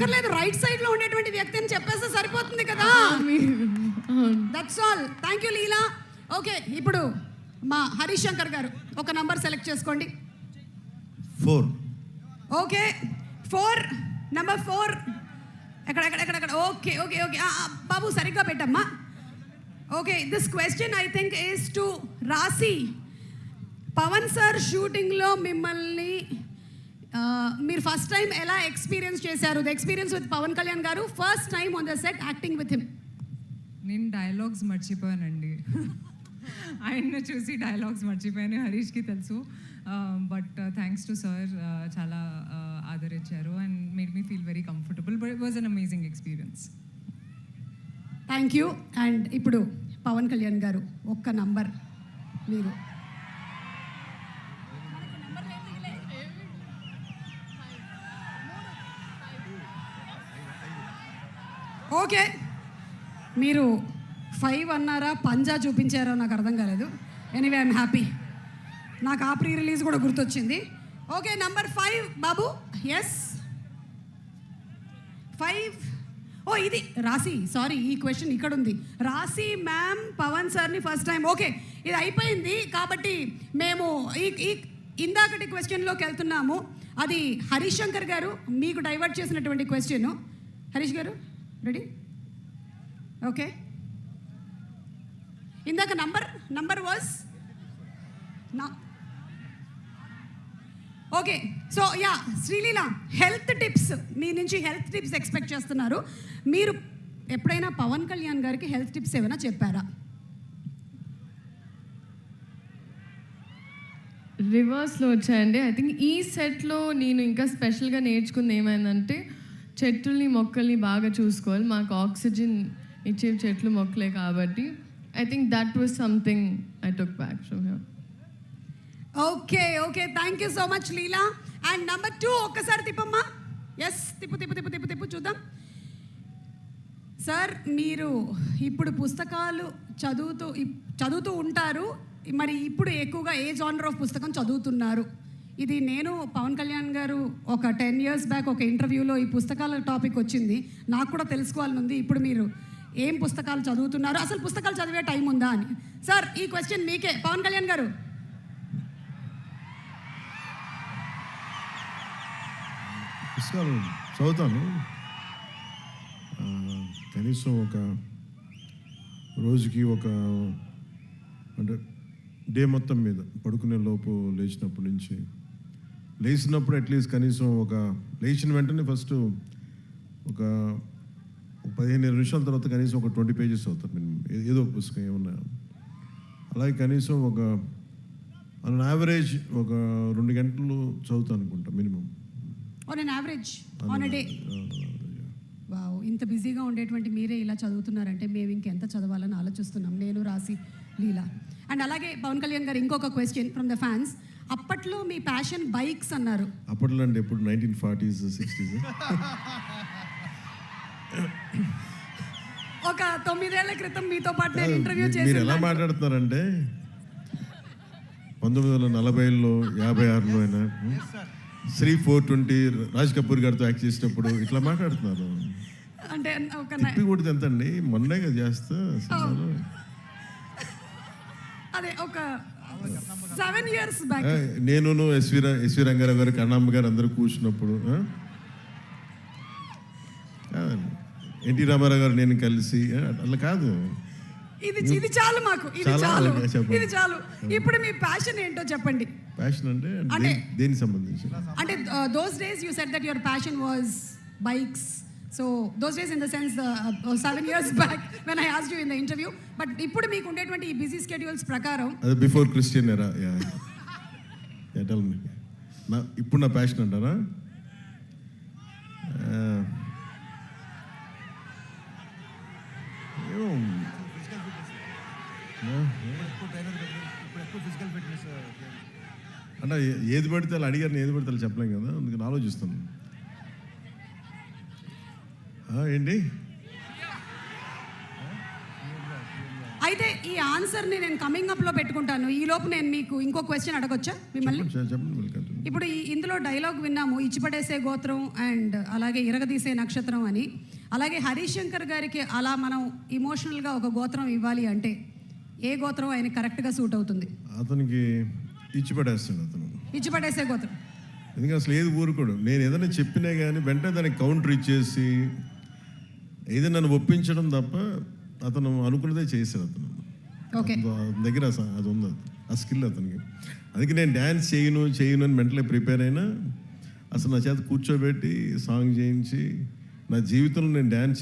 అక్కర్లేదు, right side లో ఉండేటువంటి వ్యక్తి అని చెప్పేస్తే సరిపోతుంది కదా. That's all. Thank you Leela. Okay, ఇప్పుడు మా హరీష్ శంకర్ గారు ఒక నంబర్ సెలెక్ట్ చేసుకోండి. 4. Okay 4, number 4. ఎక్కడ ఓకే ఓకే ఓకే బాబు సరిగ్గా పెట్టమ్మా. Okay, this question I think is to Rashi. Pawan sir షూటింగ్లో మిమ్మల్ని మీరు ఫస్ట్ టైం ఎలా ఎక్స్పీరియన్స్ చేశారు? The experience with Pawan Kalyan garu, first time on the set acting with him. నేను డైలాగ్స్ మర్చిపోయానండి. ఆయన్ను చూసి డైలాగ్స్ మర్చిపోయాను, హరీష్కి తెలుసు. బట్ థ్యాంక్స్ టు సార్, చాలా ఆదరించారు and made me feel very comfortable. But it was an amazing experience. Thank you. And ఇప్పుడు పవన్ కళ్యాణ్ గారు ఒక్క నంబర్ మీరు. ఓకే, మీరు 5 అన్నారా, పంజా చూపించారో నాకు అర్థం కాలేదు. Anyway I'm happy. నాకు ఆ ప్రీ రిలీజ్ కూడా గుర్తొచ్చింది. ఓకే, నంబర్ 5 బాబు. ఎస్ 5. ఓ ఇది రాశి, సారీ ఈ క్వశ్చన్ ఇక్కడ ఉంది. రాశి మ్యామ్ పవన్ సార్ని ఫస్ట్ టైం. ఓకే, ఇది అయిపోయింది కాబట్టి మేము ఈ ఇందాకటి క్వశ్చన్లోకి వెళ్తున్నాము. అది హరీష్ శంకర్ గారు మీకు డైవర్ట్ చేసినటువంటి question. Harish garu ready? Okay, ఇందాక నంబర్ వాజ్ నా. Okay, so yeah Sreeleela, health tips మీ నుంచి హెల్త్ టిప్స్ ఎక్స్పెక్ట్ చేస్తున్నారు. మీరు ఎప్పుడైనా పవన్ కళ్యాణ్ గారికి హెల్త్ టిప్స్ ఏమైనా చెప్పారా? రివర్స్లో వచ్చాయండి. ఐ థింక్ ఈ సెట్లో నేను ఇంకా స్పెషల్గా నేర్చుకుంది ఏమైందంటే చెట్లని మొక్కల్ని బాగా చూసుకోవాలి. మాకు ఆక్సిజన్ ఇచ్చే చెట్లు మొక్కలే కాబట్టి I think that was something I took back from here. Okay okay, thank you so much Leela. And number 2 ఒక్కసారి తిప్పమ్మా. ఎస్, తిప్పు చూద్దాం. సార్, మీరు ఇప్పుడు పుస్తకాలు చదువుతూ ఉంటారు. మరి ఇప్పుడు ఎక్కువగా ఏ జానర్ ఆఫ్ పుస్తకం చదువుతున్నారు? ఇది నేను పవన్ కళ్యాణ్ గారు ఒక 10 years బ్యాక్ ఒక ఇంటర్వ్యూలో ఈ పుస్తకాల టాపిక్ వచ్చింది. నాకు కూడా తెలుసుకోవాలని ఉంది. ఇప్పుడు మీరు ఏం పుస్తకాలు చదువుతున్నారు, అసలు పుస్తకాలు చదివే టైం ఉందా అని. సార్, ఈ క్వశ్చన్ మీకే. పవన్ కళ్యాణ్ గారు, పుస్తకాలు చదువుతాను. కనీసం ఒక రోజుకి అంటే డే మొత్తం మీద పడుకునే లోపు లేచినప్పటి నుంచి, లేచినప్పుడు అట్లీస్ట్ కనీసం లేచిన వెంటనే ఫస్ట్ ఒక 15 నిమిషాల తర్వాత కనీసం ఒక 20 pages అవుతాను నేను, ఏదో ఒక పుస్తకం ఏమన్నా. అలాగే కనీసం ఆన్ యావరేజ్ ఒక 2 గంటలు చదువుతాను అనుకుంటా minimum. On an average on a day. Wow, ఇంత బిజీగా ఉండేటువంటి మీరే ఇలా చదువుతున్నారంటే మేము ఇంకెంత చదవాలని ఆలోచిస్తున్నాం, నేను, రాసి, లీలా. అండ్ అలాగే పవన్ కళ్యాణ్ గారు ఇంకొక క్వశ్చన్ ఫ్రమ్ ద ఫ్యాన్స్. అప్పట్లో మీ ప్యాషన్ బైక్స్ అన్నారు. అప్పట్లో అంటే ఎప్పుడు 1940s 60s? ఒక 9 ఏళ్ల క్రితం మీతో పాటు నేను ఇంటర్వ్యూ మీరు చేసి. ఎలా మాట్లాడుతున్నారంటే 1940లో 56లో అయినా శ్రీ 420 రాజ్ కపూర్ గారితో యాక్ట్ చేసేటప్పుడు ఇట్లా మాట్లాడుతున్నారు. అంటే ఒక తిప్పి కొడితే ఎంత అండి, మొన్నే కదా చేస్తా సినిమాలో. అదే ఒక 7 years బ్యాక్ నేను ఎస్వి రంగారావు గారు, కన్నమ్మ గారు అందరూ కూర్చున్నప్పుడు, ఎన్టీ రామారావు గారు నేను కలిసి, అట్లా కాదు. ఇది చాలు మాకు, ఇది చాలు. ఇప్పుడు మీ ప్యాషన్ ఏంటో చెప్పండి. ప్యాషన్ అంటే దేనికి సంబంధించి? అంటే those days you said that your passion was bikes. So those days in the sense 7 years back when I asked you in the interview. But ఇప్పుడు మీకు ఉండేటువంటి ఈ బిజీ స్కెడ్యూల్స్ ప్రకారం, అది బిఫోర్ క్రిస్టియన్ ఎరా. ఇప్పుడు నా ప్యాషన్ అంటారా? అంటే ఏది పడితే వాళ్ళు అడిగారు, ఏది పడితే వాళ్ళు చెప్పలేం కదా, అందుకని ఆలోచిస్తాను. ఏంటి అయితే ఈ ఆన్సర్ని నేను కమింగ్ అప్లో పెట్టుకుంటాను. ఈ లోపు నేను మీకు ఇంకో క్వశ్చన్ అడగొచ్చా మిమ్మల్ని? చెప్పండి వెల్కమ్. ఇప్పుడు ఇందులో డైలాగ్ విన్నాము, ఇచ్చిపడేసే గోత్రం అండ్ అలాగే ఇరగదీసే నక్షత్రం అని. అలాగే హరీష్ శంకర్ గారికి అలా మనం ఇమోషనల్గా ఒక గోత్రం ఇవ్వాలి అంటే ఏ గోత్రం ఆయన కరెక్ట్గా సూట్ అవుతుంది? అతనికి ఇచ్చి పడేస్తాడు అతను. ఇచ్చిపడేసే గోత్రం. ఎందుకంటే అసలు ఏది ఊరుకోడు. నేను ఏదైనా చెప్పినా కానీ వెంటనే దానికి కౌంటర్ ఇచ్చేసి ఏదో నన్ను ఒప్పించడం తప్ప అతను అనుకున్నదే చేశాడు అతను. ఓకే. అతని దగ్గర అది ఉంది, ఆ స్కిల్ అతనికి. అందుకే నేను డ్యాన్స్ చేయను అని మెంటలీ ప్రిపేర్ అయినా అసలు నా చేత కూర్చోబెట్టి సాంగ్ చేయించి నా జీవితంలో నేను డ్యాన్స్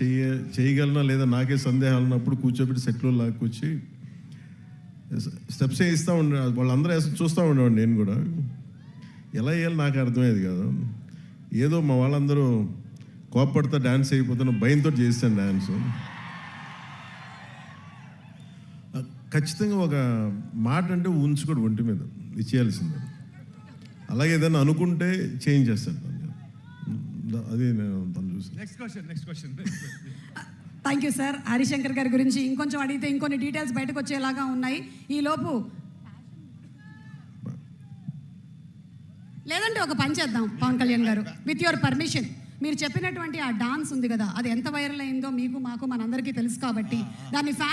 చేయగలనా లేదా నాకే సందేహాలు ఉన్నప్పుడు కూర్చోబెట్టి సెట్లో లాక్కొచ్చి స్టెప్స్ వేస్తూ ఉండే వాళ్ళందరూ చూస్తూ ఉండేవాడు. నేను కూడా ఎలా వేయాలి నాకు అర్థమయ్యేది కాదు. ఏదో మా వాళ్ళందరూ కోప్పడితే డ్యాన్స్ అయిపోతున్న భయంతో చేస్తాను డ్యాన్స్. ఖచ్చితంగా ఒక మాట అంటే ఉంచుకోడు ఒంటి మీద, ఇచ్చేయాల్సిందే. అలాగే ఏదైనా అనుకుంటే చేంజ్ చేస్తాను. అది నేను తను చూసి. Next question. Thank you sir. Harishankar గారి గురించి ఇంకొంచెం అడిగితే ఇంకొన్ని డీటెయిల్స్ బయటకు వచ్చేలాగా ఉన్నాయి. ఈ లోపు లేదంటే ఒక పని చేద్దాం పవన్ కళ్యాణ్ గారు, విత్ యువర్ పర్మిషన్. మీరు చెప్పినటువంటి ఆ డాన్స్ ఉంది కదా, అది ఎంత వైరల్ అయిందో మీకు మాకు మనందరికీ తెలుసు కాబట్టి దాన్ని ఫ్యాన్